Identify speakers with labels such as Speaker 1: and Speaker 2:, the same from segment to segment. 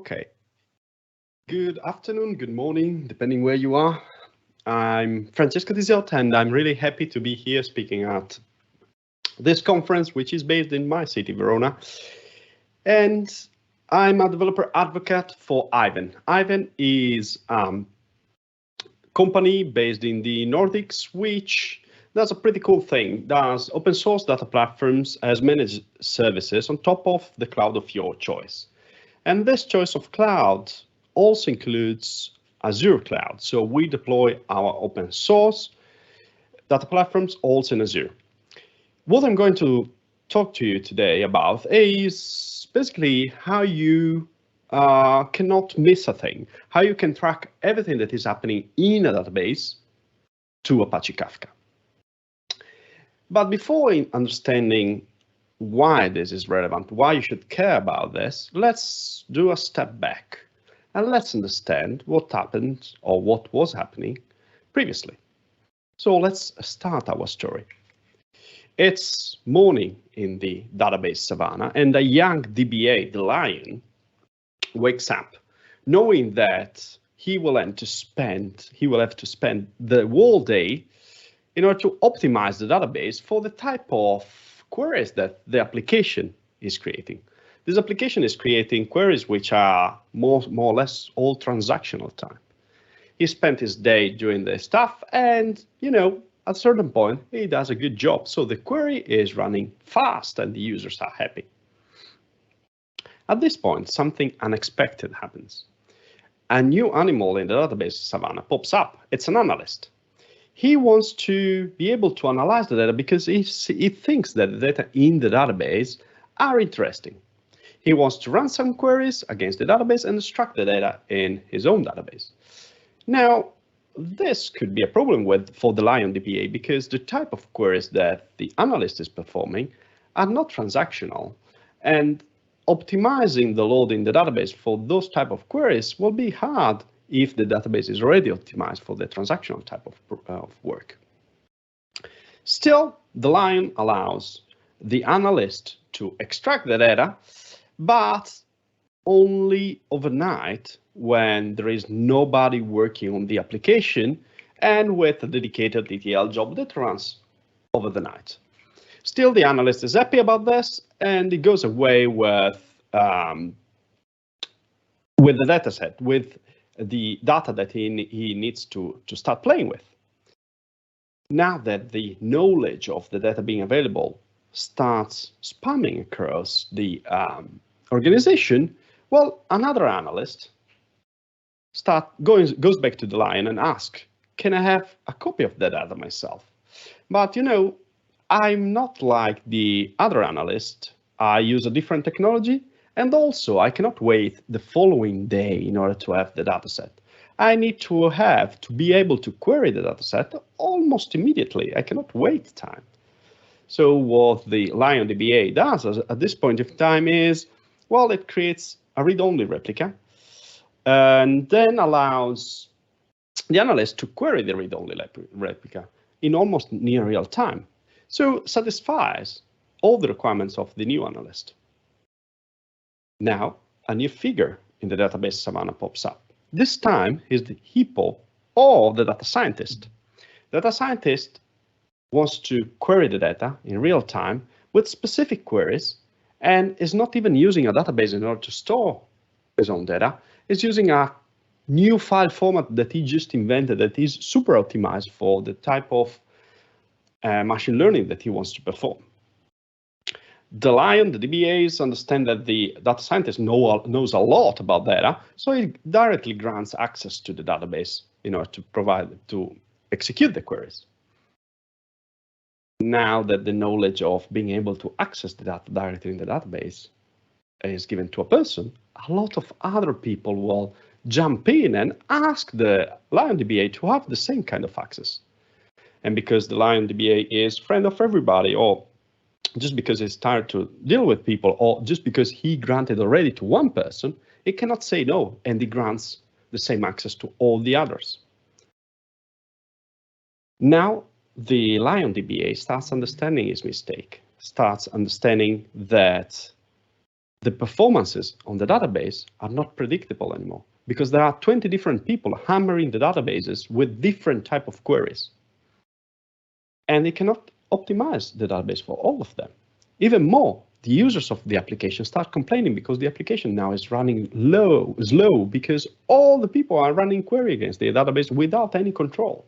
Speaker 1: Okay. Good afternoon, good morning, depending where you are. I'm Francesco Disiot, and I'm really happy to be here speaking at this conference, which is based in my city, Verona. And I'm a developer advocate for Ivan. Ivan is a company based in the Nordics, which does a pretty cool thing, does open source data platforms as managed services on top of the cloud of your choice. And this choice of cloud also includes Azure cloud. So we deploy our open source data platforms also in Azure. What I'm going to talk to you today about is basically how you cannot miss a thing, how you can track everything that is happening in a database to Apache Kafka. But before understanding why this is relevant, why you should care about this, let's do a step back and let's understand what happened or what was happening previously. So let's start our story. It's morning in the database savannah, and a young DBA, the lion, wakes up knowing that he will have to spend the whole day in order to optimize the database for the type of queries that the application is creating. This application is creating queries which are more or less all transactional time. He spent his day doing this stuff, and at a certain point he does a good job. So the query is running fast and the users are happy. At this point, something unexpected happens. A new animal in the database savannah pops up. It's an analyst. He wants to be able to analyze the data because he thinks that the data in the database are interesting. He wants to run some queries against the database and extract the data in his own database. Now, this could be a problem for the Lion DBA because the type of queries that the analyst is performing are not transactional, and optimizing the load in the database for those type of queries will be hard if the database is already optimized for the transactional type of work. Still, the Lion allows the analyst to extract the data, but only overnight when there is nobody working on the application and with a dedicated ETL job that runs over the night. Still, the analyst is happy about this, and he goes away with the data set, with the data that he needs to start playing with. Now that the knowledge of the data being available starts spamming across the organization, well, another analyst goes back to the Lion and asks, can I have a copy of the data myself? But I'm not like the other analyst. I use a different technology, and also I cannot wait the following day in order to have the dataset. I need to be able to query the dataset almost immediately. I cannot wait time. So what the Lion DBA does at this point of time is, well, it creates a read-only replica and then allows the analyst to query the read-only replica in almost near real time. So satisfies all the requirements of the new analyst. Now, a new figure in the database savannah pops up. This time is the hippo or the data scientist. Data scientist wants to query the data in real time with specific queries and is not even using a database in order to store his own data. Is using a new file format that he just invented that is super optimized for the type of machine learning that he wants to perform. The Lion, the DBAs understand that the data scientist knows a lot about data, so he directly grants access to the database in order to execute the queries. Now that the knowledge of being able to access the data directly in the database is given to a person, a lot of other people will jump in and ask the Lion DBA to have the same kind of access. And because the Lion DBA is friend of everybody, or just because he's tired to deal with people, or just because he granted already to one person, he cannot say no, and he grants the same access to all the others. Now, the Lion DBA starts understanding his mistake, starts understanding that the performances on the database are not predictable anymore because there are 20 different people hammering the databases with different type of queries. And it cannot optimize the database for all of them. Even more, the users of the application start complaining because the application now is running slow, because all the people are running query against the database without any control.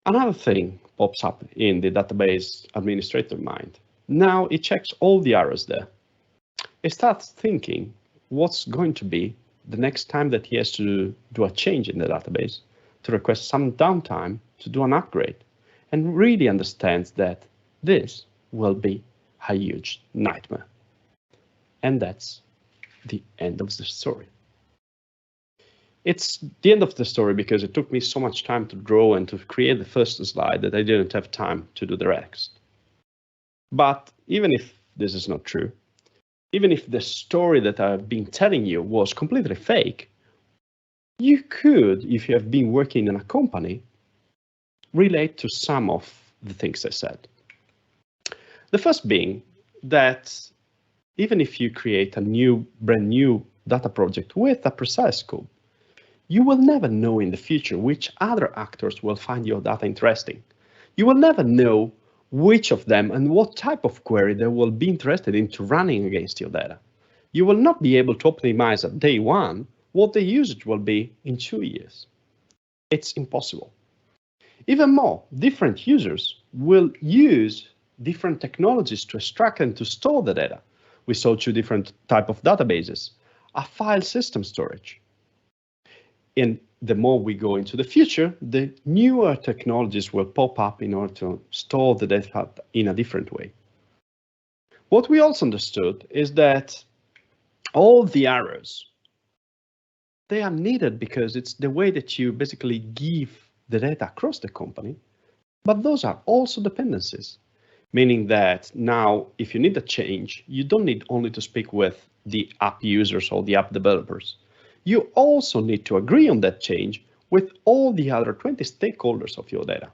Speaker 1: Another thing pops up in the database administrator mind. Now it checks all the errors there. It starts thinking what's going to be the next time that he has to do a change in the database, to request some downtime to do an upgrade, and really understands that this will be a huge nightmare. And that's the end of the story. It's the end of the story because it took me so much time to draw and to create the first slide that I didn't have time to do the rest. But even if this is not true, even if the story that I've been telling you was completely fake, you could, if you have been working in a company, relate to some of the things I said. The first being that even if you create a brand new data project with a precise scope, you will never know in the future which other actors will find your data interesting. You will never know which of them and what type of query they will be interested into running against your data. You will not be able to optimize at day one what the usage will be in 2 years. It's impossible. Even more, different users will use different technologies to extract and to store the data. We saw 2 different types of databases, a file system storage. And the more we go into the future, the newer technologies will pop up in order to store the data in a different way. What we also understood is that all the errors, they are needed because it's the way that you basically give the data across the company, but those are also dependencies, meaning that now if you need a change, you don't need only to speak with the app users or the app developers. You also need to agree on that change with all the other 20 stakeholders of your data.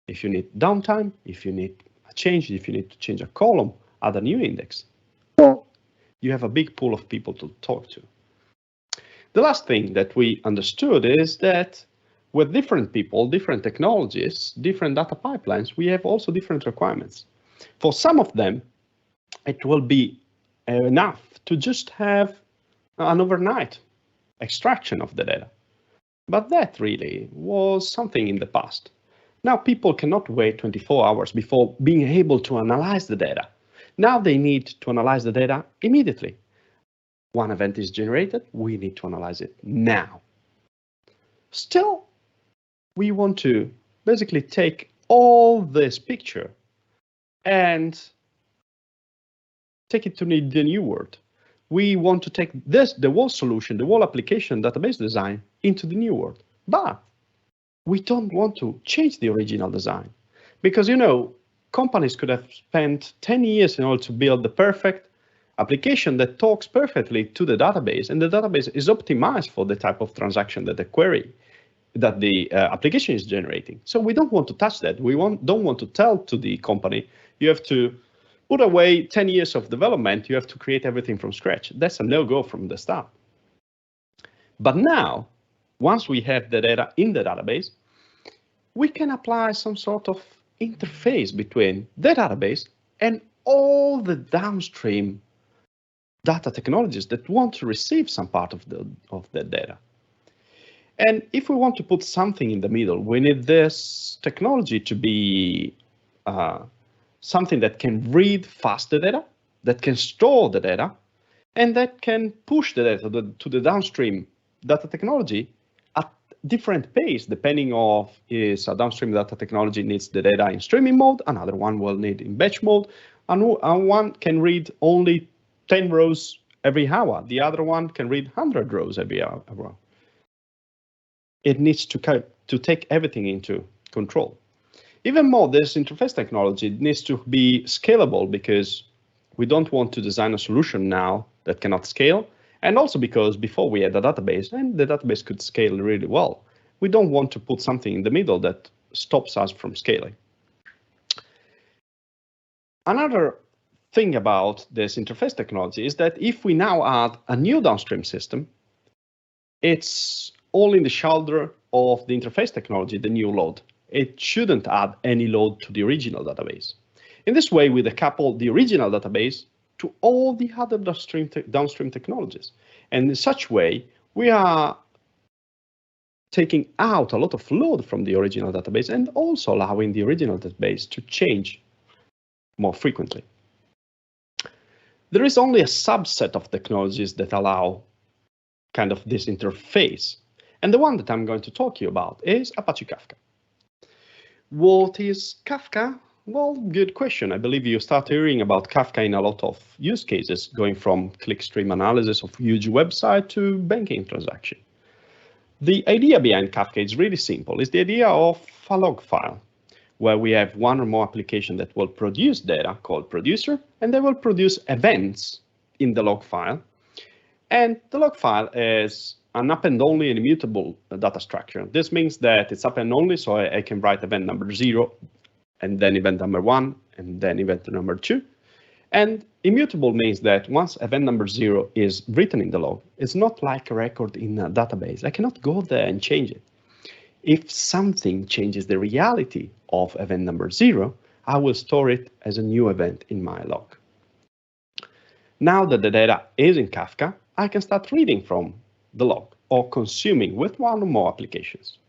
Speaker 1: If you need downtime, if you need a change, if you need to change a column, add a new index, well, you have a big pool of people to talk to. The last thing that we understood is that with different people, different technologies, different data pipelines, we have also different requirements. For some of them, it will be enough to just have an overnight extraction of the data. But that really was something in the past. Now people cannot wait 24 hours before being able to analyze the data. Now they need to analyze the data immediately. One event is generated, we need to analyze it now. Still, we want to basically take all this picture and take it to the new world. We want to take the whole solution, the whole application database design into the new world. But we don't want to change the original design because, companies could have spent 10 years in order to build the perfect application that talks perfectly to the database, and the database is optimized for the type of transaction that the query that the application is generating. So we don't want to touch that. We don't want to tell to the company, you have to put away 10 years of development, you have to create everything from scratch. That's a no-go from the start. But now, once we have the data in the database, we can apply some sort of interface between the database and all the downstream data technologies that want to receive some part of the data. And if we want to put something in the middle, we need this technology to be something that can read fast the data, that can store the data, and that can push the data to the downstream data technology at different pace, depending on if a downstream data technology needs the data in streaming mode, another one will need in batch mode, and one can read only 10 rows every hour. The other one can read 100 rows every hour. It needs to take everything into control. Even more, this interface technology needs to be scalable because we don't want to design a solution now that cannot scale. And also because before we had a database and the database could scale really well, we don't want to put something in the middle that stops us from scaling. Another thing about this interface technology is that if we now add a new downstream system, it's all in the shoulder of the interface technology, the new load. It shouldn't add any load to the original database. In this way, we decouple the original database to all the other downstream technologies. And in such way, we are taking out a lot of load from the original database and also allowing the original database to change more frequently. There is only a subset of technologies that allow kind of this interface. And the one that I'm going to talk to you about is Apache Kafka. What is Kafka? Well, good question. I believe you start hearing about Kafka in a lot of use cases, going from clickstream analysis of huge website to banking transaction. The idea behind Kafka is really simple. It's the idea of a log file, where we have one or more application that will produce data called producer, and they will produce events in the log file. And the log file is an append-only and immutable data structure. This means that it's append-only, so I can write event number 0, and then event number 1, and then event number 2. And immutable means that once event number 0 is written in the log, it's not like a record in a database. I cannot go there and change it. If something changes the reality of event number 0, I will store it as a new event in my log. Now that the data is in Kafka, I can start reading from the log or consuming with one or more applications.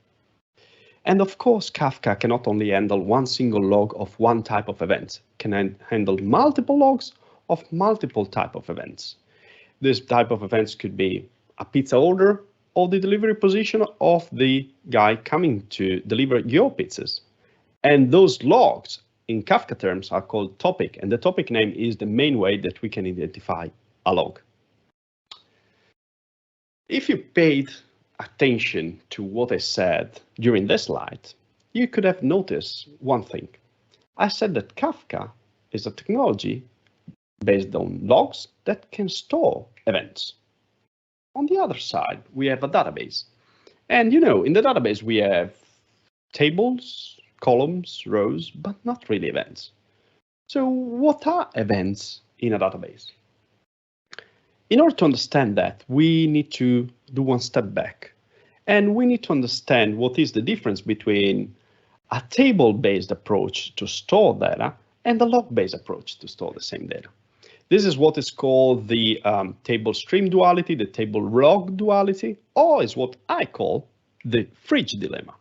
Speaker 1: And of course, Kafka cannot only handle one single log of one type of events, can handle multiple logs of multiple type of events. This type of events could be a pizza order or the delivery position of the guy coming to deliver your pizzas. And those logs in Kafka terms are called topic, and the topic name is the main way that we can identify a log. If you paid attention to what I said during this slide, you could have noticed one thing. I said that Kafka is a technology based on logs that can store events. On the other side, we have a database. And you know, in the database, we have tables, columns, rows, but not really events. So what are events in a database? In order to understand that, we need to do one step back. And we need to understand what is the difference between a table-based approach to store data and a log-based approach to store the same data. This is what is called the table stream duality, the table log duality, or is what I call the fridge dilemma.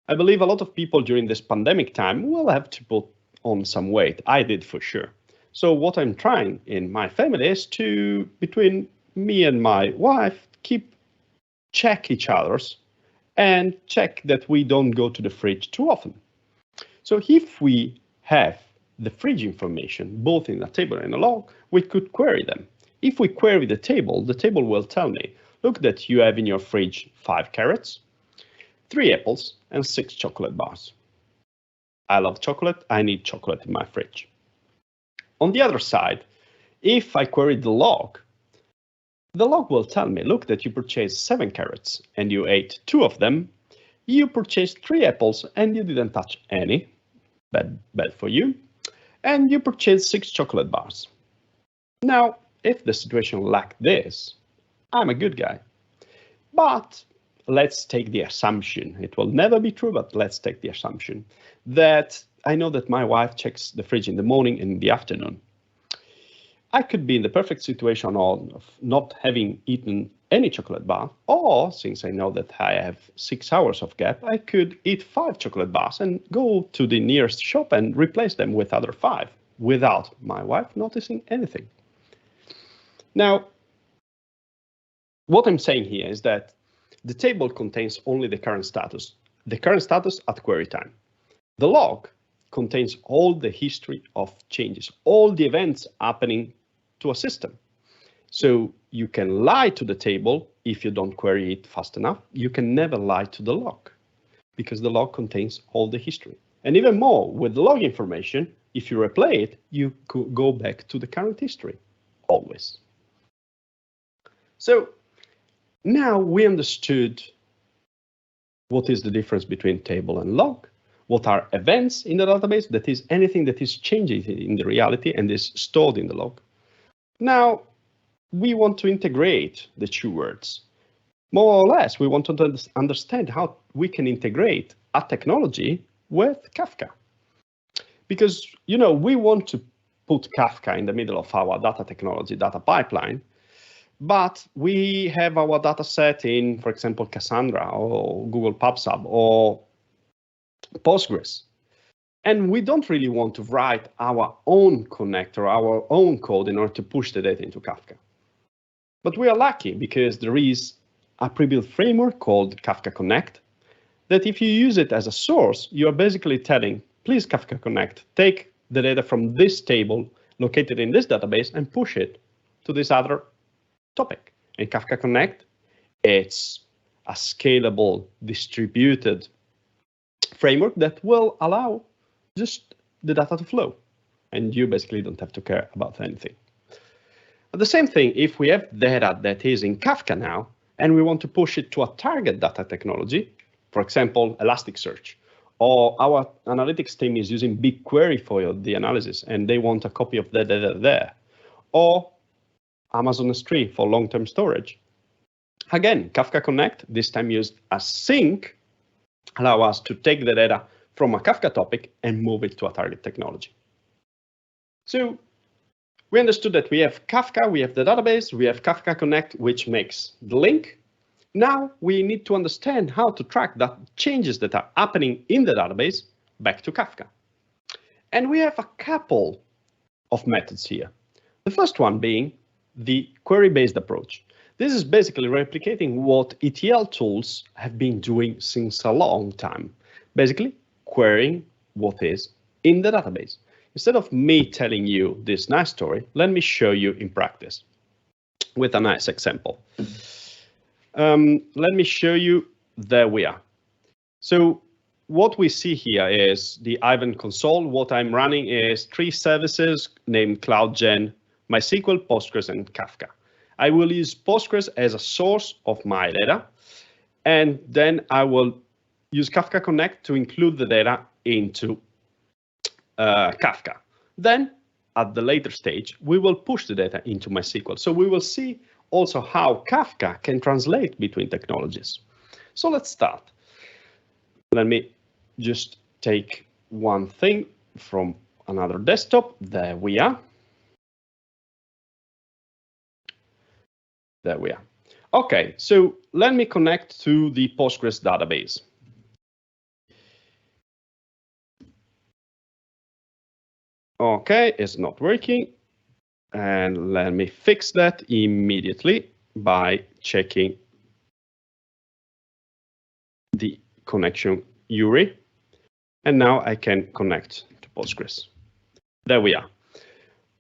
Speaker 1: I believe a lot of people during this pandemic time will have to put on some weight. I did for sure. So what I'm trying in my family is to, between me and my wife, check each other's and check that we don't go to the fridge too often. So if we have the fridge information, both in a table and a log, we could query them. If we query the table will tell me, look that you have in your fridge 5 carrots, 3 apples, and 6 chocolate bars. I love chocolate, I need chocolate in my fridge. On the other side, if I query the log will tell me, look that you purchased 7 carrots and you ate 2 of them, you purchased 3 apples and you didn't touch any, bad for you, and you purchased 6 chocolate bars. Now, if the situation like this, I'm a good guy. But let's take the assumption, it will never be true, but let's take the assumption that I know that my wife checks the fridge in the morning and in the afternoon. I could be in the perfect situation of not having eaten any chocolate bar, or since I know that I have 6 hours of gap, I could eat 5 chocolate bars and go to the nearest shop and replace them with other 5 without my wife noticing anything. Now, what I'm saying here is that the table contains only the current status at query time. The log contains all the history of changes, all the events happening to a system. So you can lie to the table if you don't query it fast enough. You can never lie to the log because the log contains all the history. And even more, with the log information, if you replay it, you go back to the current history, always. So now we understood what is the difference between table and log. what are events in the database, that is anything that is changing in the reality and is stored in the log. Now, we want to integrate the two words. More or less, we want to understand how we can integrate a technology with Kafka. Because, we want to put Kafka in the middle of our data technology, data pipeline, but we have our data set in, for example, Cassandra or Google PubSub or Postgres. And we don't really want to write our own connector, our own code in order to push the data into Kafka. But we are lucky because there is a pre-built framework called Kafka Connect that if you use it as a source, you are basically telling, please Kafka Connect, take the data from this table located in this database and push it to this other topic. And Kafka Connect, it's a scalable, distributed framework that will allow just the data to flow. And you basically don't have to care about anything. But the same thing, if we have data that is in Kafka now, and we want to push it to a target data technology, for example, Elasticsearch, or our analytics team is using BigQuery for the analysis, and they want a copy of the data there, or Amazon S3 for long-term storage. Again, Kafka Connect, this time used as sync, allow us to take the data from a Kafka topic and move it to a target technology. So we understood that we have Kafka, we have the database, we have Kafka Connect, which makes the link. Now we need to understand how to track the changes that are happening in the database back to Kafka. And we have a couple of methods here. The first one being the query-based approach. This is basically replicating what ETL tools have been doing since a long time, basically querying what is in the database. Instead of me telling you this nice story, let me show you in practice with a nice example. Let me show you, there we are. So what we see here is the Ivan console. What I'm running is 3 services named CloudGen, MySQL, Postgres, and Kafka. I will use Postgres as a source of my data, and then I will use Kafka Connect to include the data into Kafka. Then, at the later stage, we will push the data into MySQL. So we will see also how Kafka can translate between technologies. So let's start. Let me just take one thing from another desktop. There we are. There we are. Okay, so let me connect to the Postgres database. Okay, it's not working. And let me fix that immediately by checking the connection URI. And now I can connect to Postgres. There we are.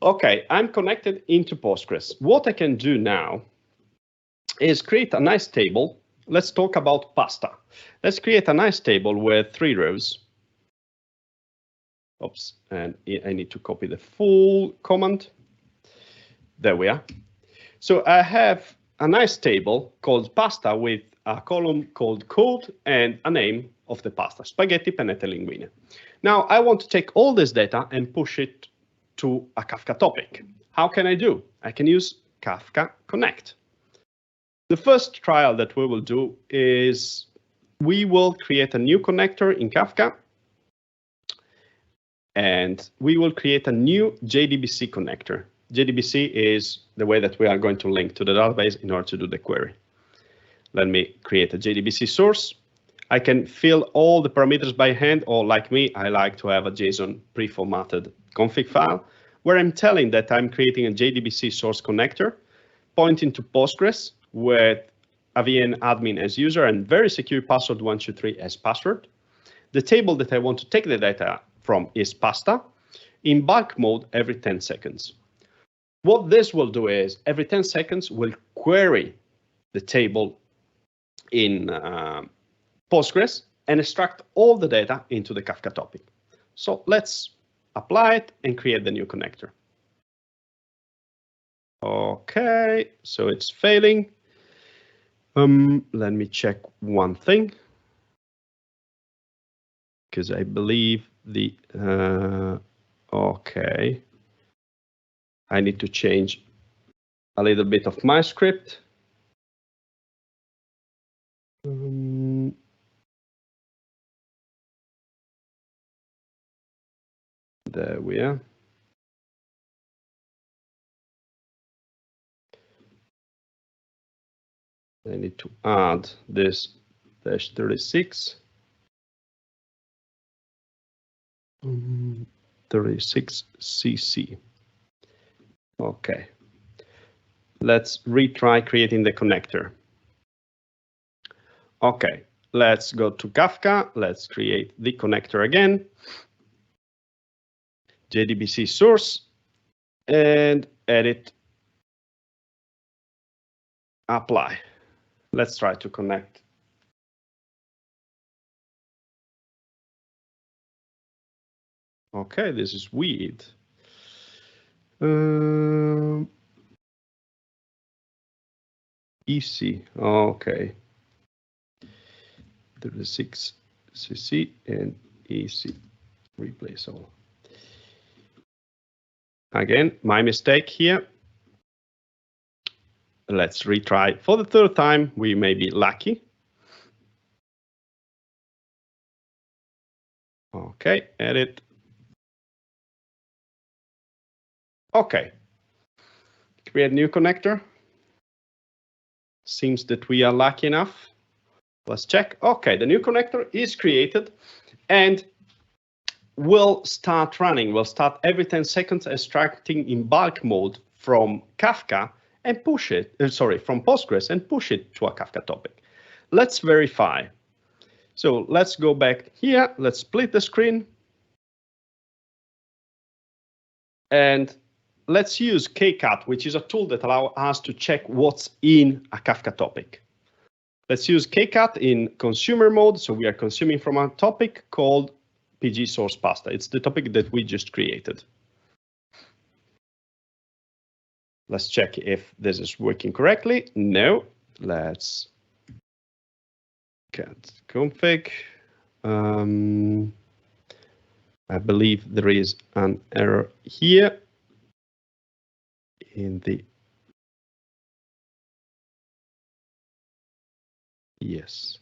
Speaker 1: Okay, I'm connected into Postgres. What I can do now is create a nice table. Let's talk about pasta. Let's create a nice table with 3 rows. Oops, and I need to copy the full command. There we are. So I have a nice table called pasta with a column called code and a name of the pasta, spaghetti pennette linguine. Now I want to take all this data and push it to a Kafka topic. How can I do? I can use Kafka Connect. The first trial that we will do is we will create a new connector in Kafka, and we will create a new JDBC connector. JDBC is the way that we are going to link to the database in order to do the query. Let me create a JDBC source. I can fill all the parameters by hand, or like me, I like to have a JSON pre-formatted config file where I'm telling that I'm creating a JDBC source connector pointing to Postgres with a VN admin as user and very secure password 123 as password. The table that I want to take the data from is pasta in bulk mode every 10 seconds. What this will do is every 10 seconds will query the table in Postgres and extract all the data into the Kafka topic. So let's apply it and create the new connector. Okay, so it's failing. Let me check one thing. because I believe the, okay. I need to change a little bit of my script. There we are. I need to add this -36. 36cc. Okay. Let's retry creating the connector. Okay, let's go to Kafka. Let's create the connector again. JDBC source and edit. Apply. Let's try to connect. Okay, this is weird. EC, okay. 36cc and EC, replace all. Again, my mistake here. Let's retry for the third time. We may be lucky. Okay, edit. Okay, create new connector. Seems that we are lucky enough. Let's check. Okay, the new connector is created and will start running. Will start every 10 seconds extracting in bulk mode from Kafka and push it, from Postgres and push it to a Kafka topic. Let's verify. So let's go back here. Let's split the screen. And let's use KCAT, which is a tool that allows us to check what's in a Kafka topic. Let's use KCAT in consumer mode. So we are consuming from a topic called PG source pasta. It's the topic that we just created. Let's check if this is working correctly. No, let's cat config. I believe there is an error here in the, yes,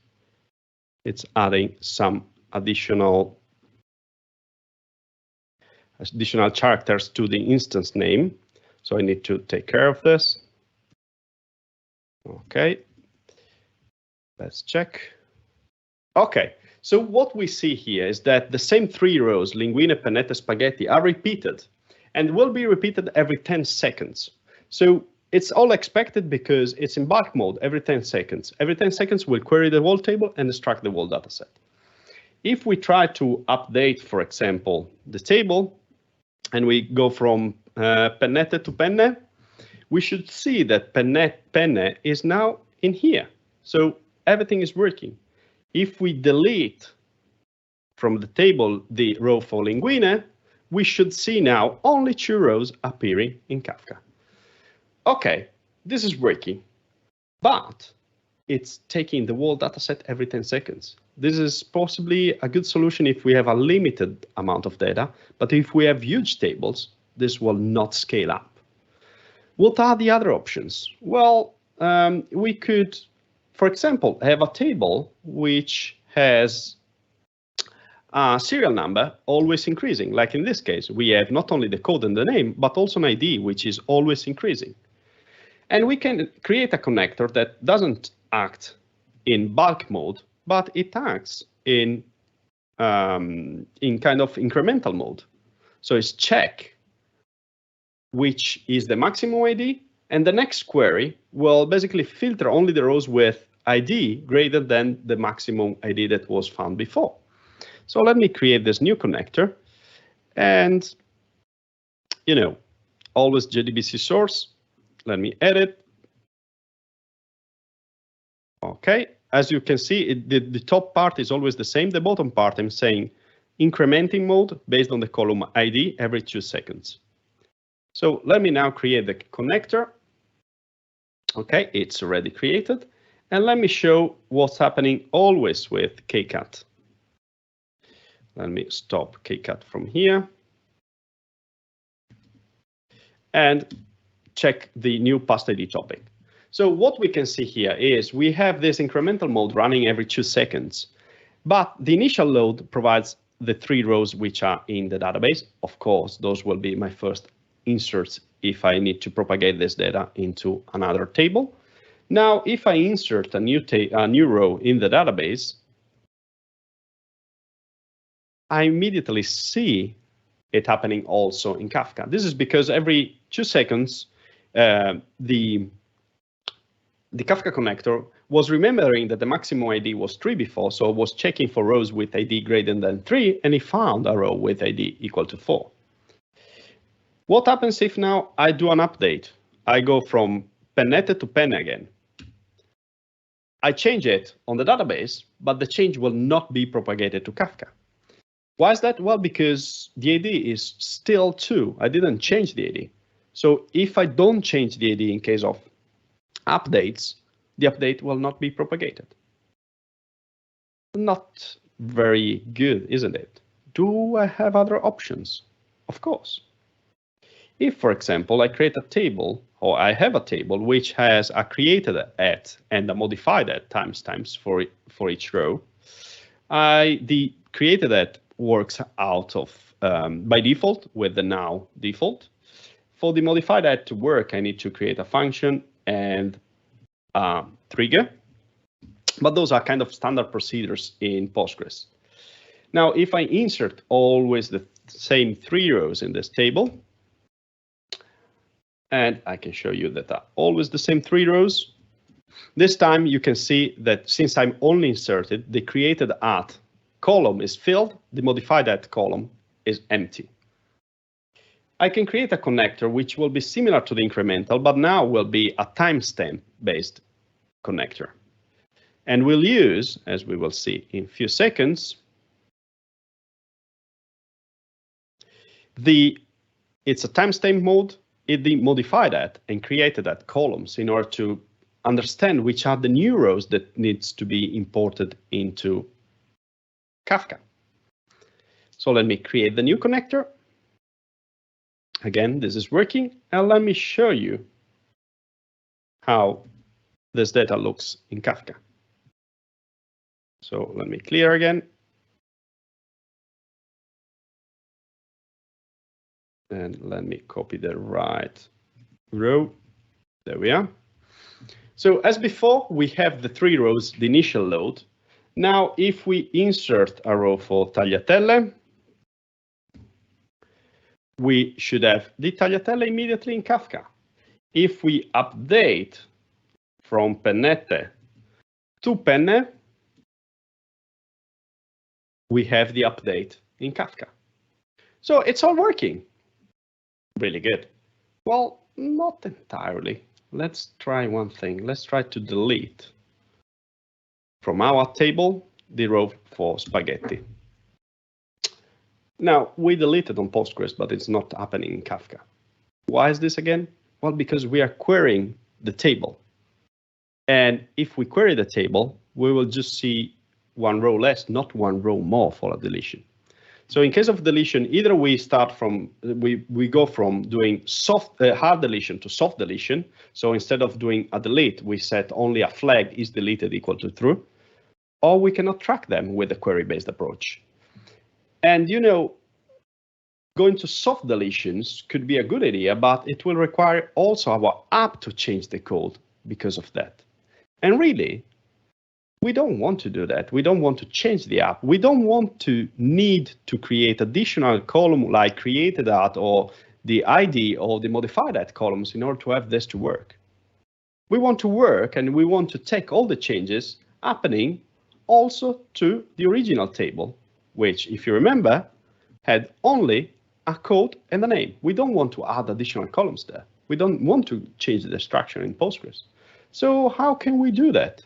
Speaker 1: it's adding some additional characters to the instance name. So I need to take care of this. Okay, let's check. Okay, so what we see here is that the same 3 rows, linguine, pennette, spaghetti, are repeated and will be repeated every 10 seconds. So it's all expected because it's in bulk mode every 10 seconds. Every 10 seconds, we'll query the whole table and extract the whole dataset. If we try to update, for example, the table, and we go from pennette to penne, we should see that penne is now in here. So everything is working. If we delete from the table the row for linguine, we should see now only 2 rows appearing in Kafka. Okay, this is working, but it's taking the whole dataset every 10 seconds. This is possibly a good solution if we have a limited amount of data, but if we have huge tables, this will not scale up. What are the other options? Well, we could, for example, have a table which has a serial number always increasing. Like in this case, we have not only the code and the name, but also an ID, which is always increasing. And we can create a connector that doesn't act in bulk mode, but it acts in kind of incremental mode. So it's check which is the maximum ID, and the next query will basically filter only the rows with ID greater than the maximum ID that was found before. So let me create this new connector, and always JDBC source. Let me edit. Okay, as you can see, the top part is always the same. The bottom part, I'm saying incrementing mode based on the column ID every 2 seconds. So let me now create the connector. Okay, it's already created. And let me show what's happening always with KCAT. Let me stop KCAT from here. And check the new past ID topic. So what we can see here is we have this incremental mode running every 2 seconds, but the initial load provides the 3 rows which are in the database. Of course, those will be my first inserts if I need to propagate this data into another table. Now, if I insert a new row in the database, I immediately see it happening also in Kafka. This is because every 2 seconds, the Kafka connector was remembering that the maximum ID was 3 before, so it was checking for rows with ID greater than 3, and it found a row with ID equal to 4. What happens if now I do an update? I go from Pennette to Penne again. I change it on the database, but the change will not be propagated to Kafka. Why is that? Well, because the ID is still 2. I didn't change the ID. So if I don't change the ID in case of updates, the update will not be propagated. Not very good, isn't it? Do I have other options? Of course. If, for example, I create a table, or I have a table which has a created at and a modified at times for each row, the created at works out of by default with the now default. For the modified at to work, I need to create a function and trigger, but those are kind of standard procedures in Postgres. Now, if I insert always the same 3 rows in this table, and I can show you that are always the same 3 rows, this time you can see that since I'm only inserted, the created at column is filled, the modified at column is empty. I can create a connector which will be similar to the incremental, but now will be a timestamp based connector. And we'll use, as we will see in a few seconds, it's a timestamp mode, the modified at and created at columns in order to understand which are the new rows that needs to be imported into Kafka. So let me create the new connector. Again, this is working, and let me show you how this data looks in Kafka. So let me clear again. And let me copy the right row. There we are. So as before, we have the 3 rows, the initial load. Now, if we insert a row for tagliatelle, we should have the tagliatelle immediately in Kafka. If we update from Pennette to Penne, we have the update in Kafka. So it's all working. Really good. Well, not entirely. Let's try one thing. Let's try to delete from our table the row for spaghetti. Now, we deleted on Postgres, but it's not happening in Kafka. Why is this again? Well, because we are querying the table. And if we query the table, we will just see 1 row less, not 1 row more for a deletion. So in case of deletion, either we start from, we go from doing hard deletion to soft deletion. So instead of doing a delete, we set only a flag is deleted equal to true, or we cannot track them with the query-based approach. And you know, going to soft deletions could be a good idea, but it will require also our app to change the code because of that. And really, we don't want to do that. We don't want to change the app. We don't want to need to create additional column like created at or the ID or the modified at columns in order to have this to work. We want to work and we want to take all the changes happening also to the original table, which, if you remember, had only a code and a name. We don't want to add additional columns there. We don't want to change the structure in Postgres. So how can we do that?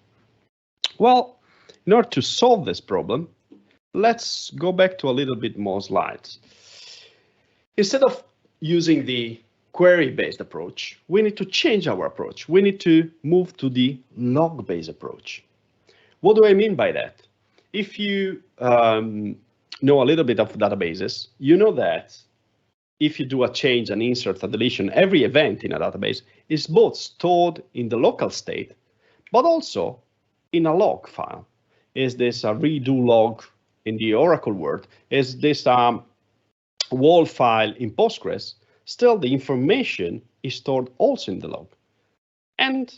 Speaker 1: Well, in order to solve this problem, let's go back to a little bit more slides. Instead of using the query-based approach, we need to change our approach. We need to move to the log-based approach. What do I mean by that? If you know a little bit of databases, you know that if you do a change, an insert, a deletion, every event in a database is both stored in the local state, but also in a log file. Is this a redo log in the Oracle world? Is this a wall file in Postgres? Still, the information is stored also in the log. And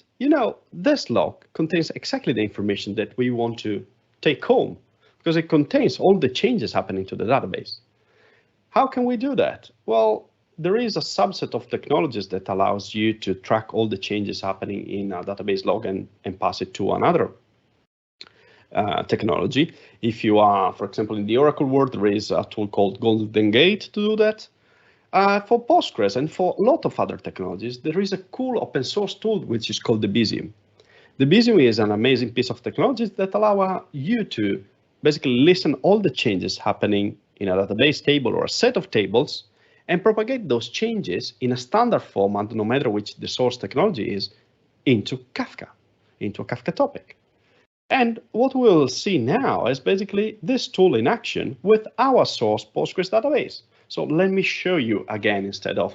Speaker 1: this log contains exactly the information that we want to take home, because it contains all the changes happening to the database. How can we do that? Well, there is a subset of technologies that allows you to track all the changes happening in a database log and pass it to another technology. If you are, for example, in the Oracle world, there is a tool called Golden Gate to do that. For Postgres and for a lot of other technologies, there is a cool open source tool which is called the Debezium. The Debezium is an amazing piece of technology that allows you to basically listen all the changes happening in a database table or a set of tables and propagate those changes in a standard format, no matter which the source technology is, into Kafka, into a Kafka topic. And what we'll see now is basically this tool in action with our source Postgres database. So let me show you again instead of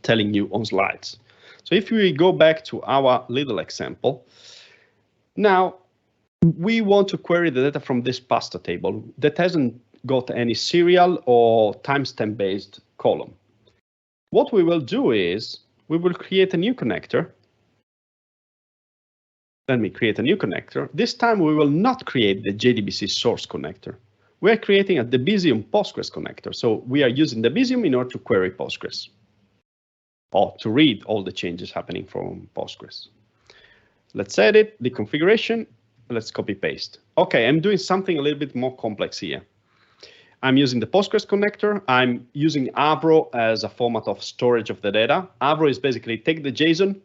Speaker 1: telling you on slides. So if we go back to our little example, now we want to query the data from this pasta table that hasn't got any serial or timestamp based column. What we will do is we will create a new connector. Let me create a new connector. This time we will not create the JDBC source connector. We're creating a Debezium Postgres connector. So we are using Debezium in order to query Postgres or to read all the changes happening from Postgres. Let's edit the configuration. Let's copy paste. OK, I'm doing something a little bit more complex here. I'm using the Postgres connector. I'm using Avro as a format of storage of the data. Avro is basically take the JSON,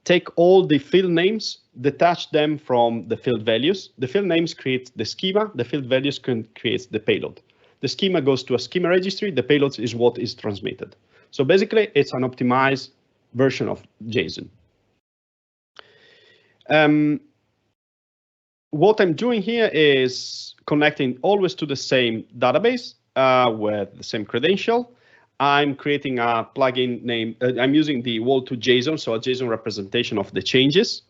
Speaker 1: take all the field names, detach them from the field values. The field names create the schema. The field values create the payload. The schema goes to a schema registry. The payload is what is transmitted. So basically, it's an optimized version of JSON. What I'm doing here is connecting always to the same database with the same credential. I'm creating a plugin name. I'm using the wall to JSON, so a JSON representation of the changes.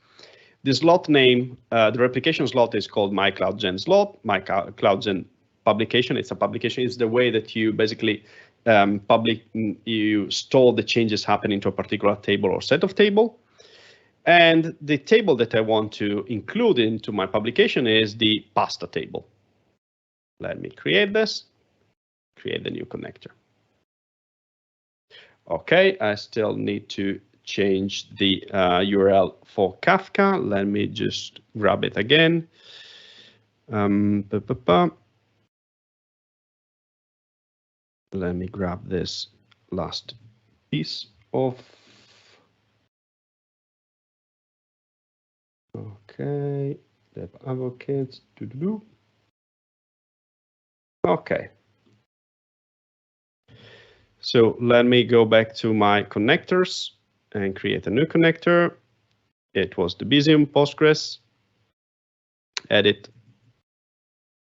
Speaker 1: The slot name, the replication slot is called my CloudGen slot, my CloudGen publication. It's a publication. It's the way that you basically you store the changes happening to a particular table or set of table. And the table that I want to include into my publication is the pasta table. Let me create this, create the new connector. OK, I still need to change the URL for Kafka. Let me just grab it again. Let me grab this last piece of. OK, dev advocates. OK. So let me go back to my connectors and create a new connector. It was the Debezium Postgres. Edit.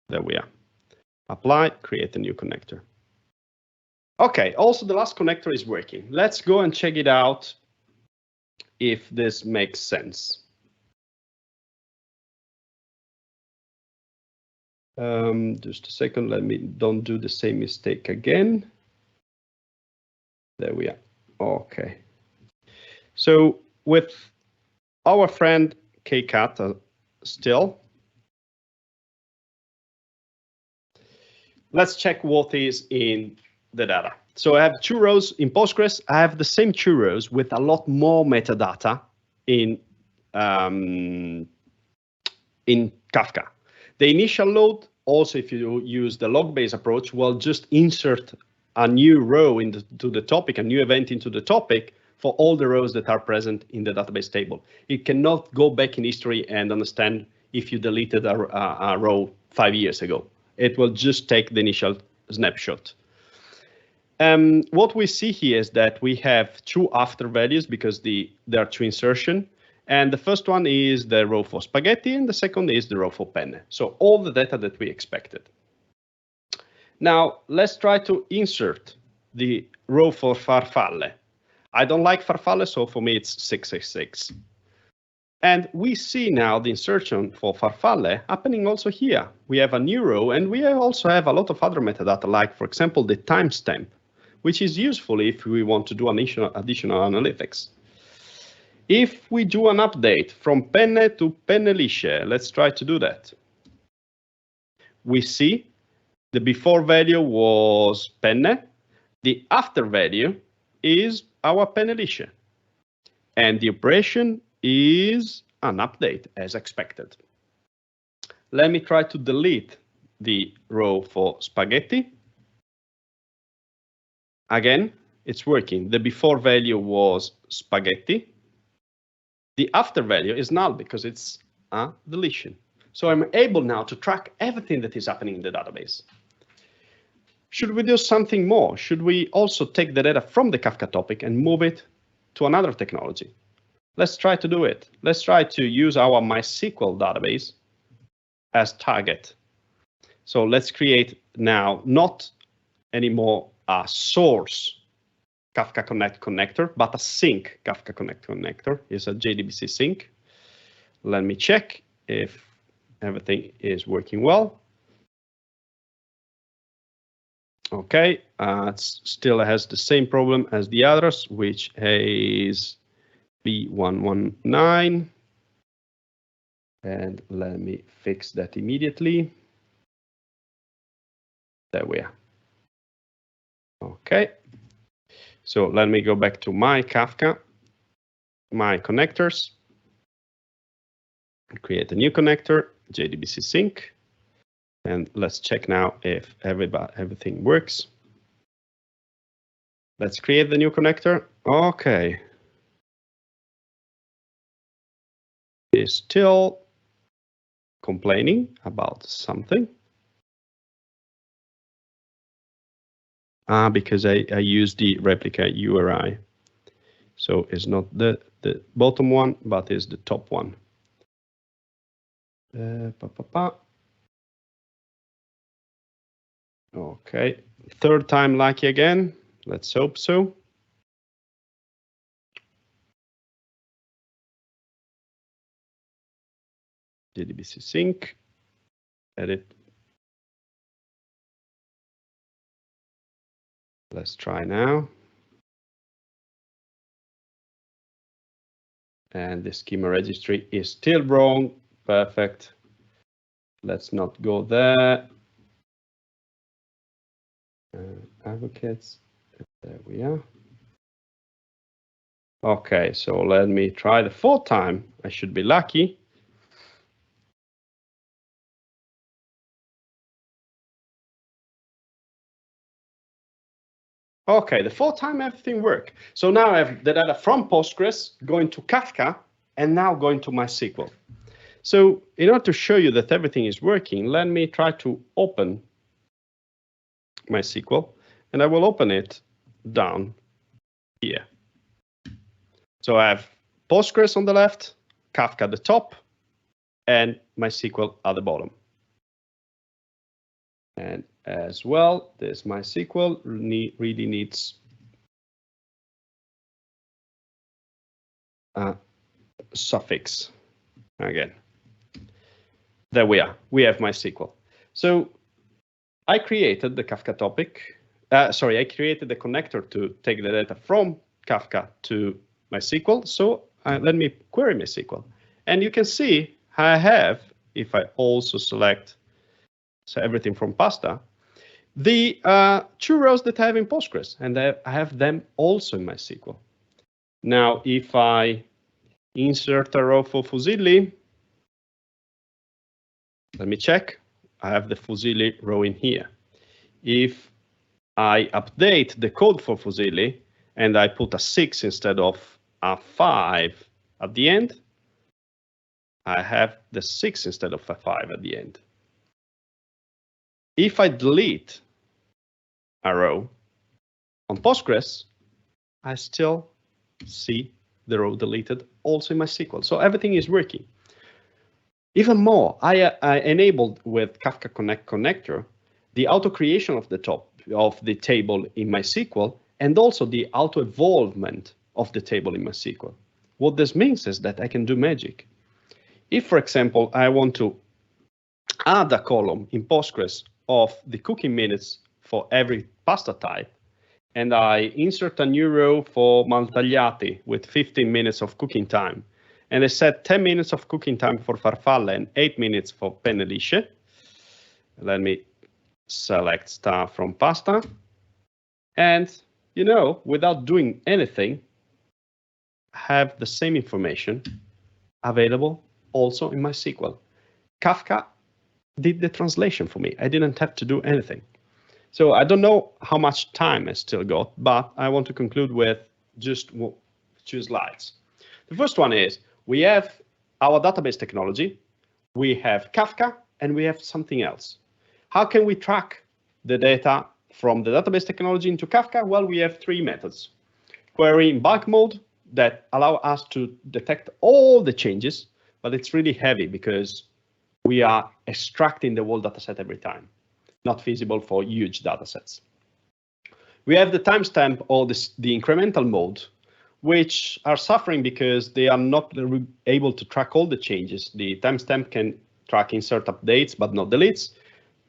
Speaker 1: There we are. Apply, create a new connector. OK, also the last connector is working. Let's go and check it out if this makes sense. Just a second, let me don't do the same mistake again. There we are. OK. So with our friend KCat still, let's check what is in the data. So I have 2 rows in Postgres. I have the same 2 rows with a lot more metadata in Kafka. The initial load, also if you use the log-based approach, will just insert a new row into the topic, a new event into the topic for all the rows that are present in the database table. It cannot go back in history and understand if you deleted a row 5 years ago. It will just take the initial snapshot. What we see here is that we have 2 after values because there are 2 insertion. And the first one is the row for spaghetti, and the second is the row for penne. So all the data that we expected. Now let's try to insert the row for farfalle. I don't like farfalle, so for me it's 666. And we see now the insertion for farfalle happening also here. We have a new row, and we also have a lot of other metadata, like, for example, the timestamp, which is useful if we want to do additional analytics. If we do an update from penne to penne lisce, let's try to do that. We see the before value was penne, the after value is our penne lisce, and the operation is an update as expected. Let me try to delete the row for spaghetti. Again, it's working. The before value was spaghetti. The after value is null because it's a deletion. So I'm able now to track everything that is happening in the database. Should we do something more? Should we also take the data from the Kafka topic and move it to another technology? Let's try to do it. Let's try to use our MySQL database as target. So let's create now not anymore a source Kafka Connect connector, but a sync Kafka Connect connector. Is a JDBC sync. Let me check if everything is working well. Okay, it still has the same problem as the others, which is B119. And let me fix that immediately. There we are. Okay. So let me go back to my Kafka, my connectors, create a new connector, JDBC sync, and let's check now if everything works. Let's create the new connector. Okay. It's still complaining about something. Because I used the replica URI. So it's not the bottom one, but is the top one. Okay, third time lucky again. Let's hope so. JDBC sync, edit. Let's try now. And the schema registry is still wrong. Perfect. Let's not go there. Advocates. There we are. Okay, so let me try the fourth time. I should be lucky. Okay, the fourth time everything worked. So now I have the data from Postgres going to Kafka and now going to MySQL. So in order to show you that everything is working, let me try to open MySQL, and I will open it down here. So I have Postgres on the left, Kafka at the top, and MySQL at the bottom. And as well, this MySQL really needs a suffix again. There we are. We have MySQL. So I created the Kafka topic. I created the connector to take the data from Kafka to MySQL. So let me query MySQL. And you can see I have, if I also select everything from pasta, the 2 rows that I have in Postgres, and I have them also in MySQL. Now, if I insert a row for Fusilli, let me check. I have the Fusilli row in here. If I update the code for Fusilli and I put a 6 instead of a 5 at the end, I have the 6 instead of a 5 at the end. If I delete a row on Postgres, I still see the row deleted also in MySQL. So everything is working. Even more, I enabled with Kafka Connect connector the auto creation of the top of the table in MySQL, and also the auto evolvement of the table in MySQL. What this means is that I can do magic. If, for example, I want to add a column in Postgres of the cooking minutes for every pasta type, and I insert a new row for maltagliati with 15 minutes of cooking time, and I set 10 minutes of cooking time for farfalle and 8 minutes for penne lisce. Let me select star from pasta. And, without doing anything, have the same information available also in MySQL. Kafka did the translation for me. I didn't have to do anything. So I don't know how much time I still got, but I want to conclude with just 2 slides. The first one is we have our database technology, we have Kafka, and we have something else. How can we track the data from the database technology into Kafka? Well, we have 3 methods. Query in bulk mode that allow us to detect all the changes, but it's really heavy because we are extracting the whole dataset every time. Not feasible for huge datasets. We have the timestamp or the incremental mode, which are suffering because they are not able to track all the changes. The timestamp can track insert updates, but not deletes.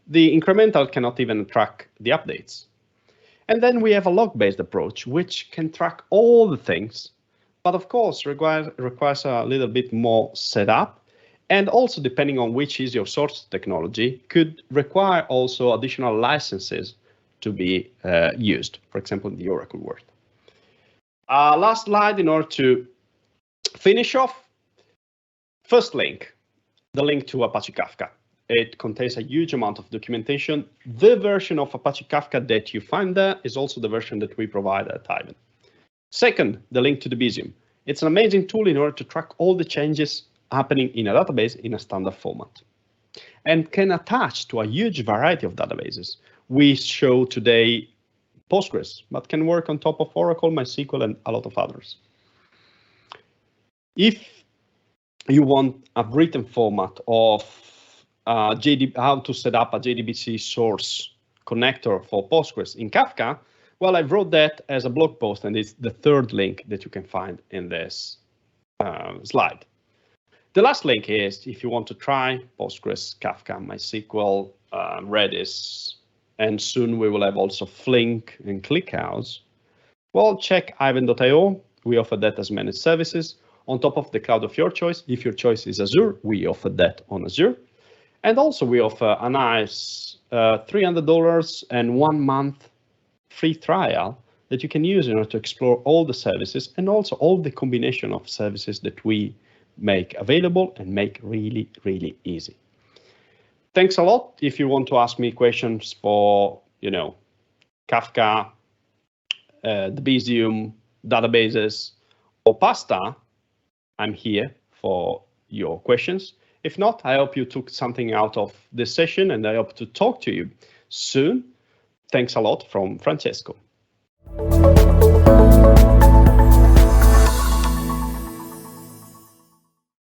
Speaker 1: The incremental cannot even track the updates. And then we have a log-based approach, which can track all the things, but of course requires a little bit more setup. And also, depending on which is your source technology, could require also additional licenses to be used, for example, in the Oracle world. Last slide in order to finish off. First link, the link to Apache Kafka. It contains a huge amount of documentation. The version of Apache Kafka that you find there is also the version that we provide at Ivan. Second, the link to the Bezium. It's an amazing tool in order to track all the changes happening in a database in a standard format, and can attach to a huge variety of databases. We show today Postgres, but can work on top of Oracle, MySQL, and a lot of others. If you want a written format of how to set up a JDBC source connector for Postgres in Kafka, well, I wrote that as a blog post, and it's the third link that you can find in this slide. The last link is if you want to try Postgres, Kafka, MySQL, Redis, and soon we will have also Flink and ClickHouse. Well, check ivan.io. We offer that as managed services on top of the cloud of your choice. If your choice is Azure, we offer that on Azure. And also we offer a nice $300 and 1 month free trial that you can use in order to explore all the services and also all the combination of services that we make available and make really, really easy. Thanks a lot. If you want to ask me questions for, Kafka, the Bezium, databases, or pasta, I'm here for your questions. If not, I hope you took something out of this session, and I hope to talk to you soon. Thanks a lot from Francesco.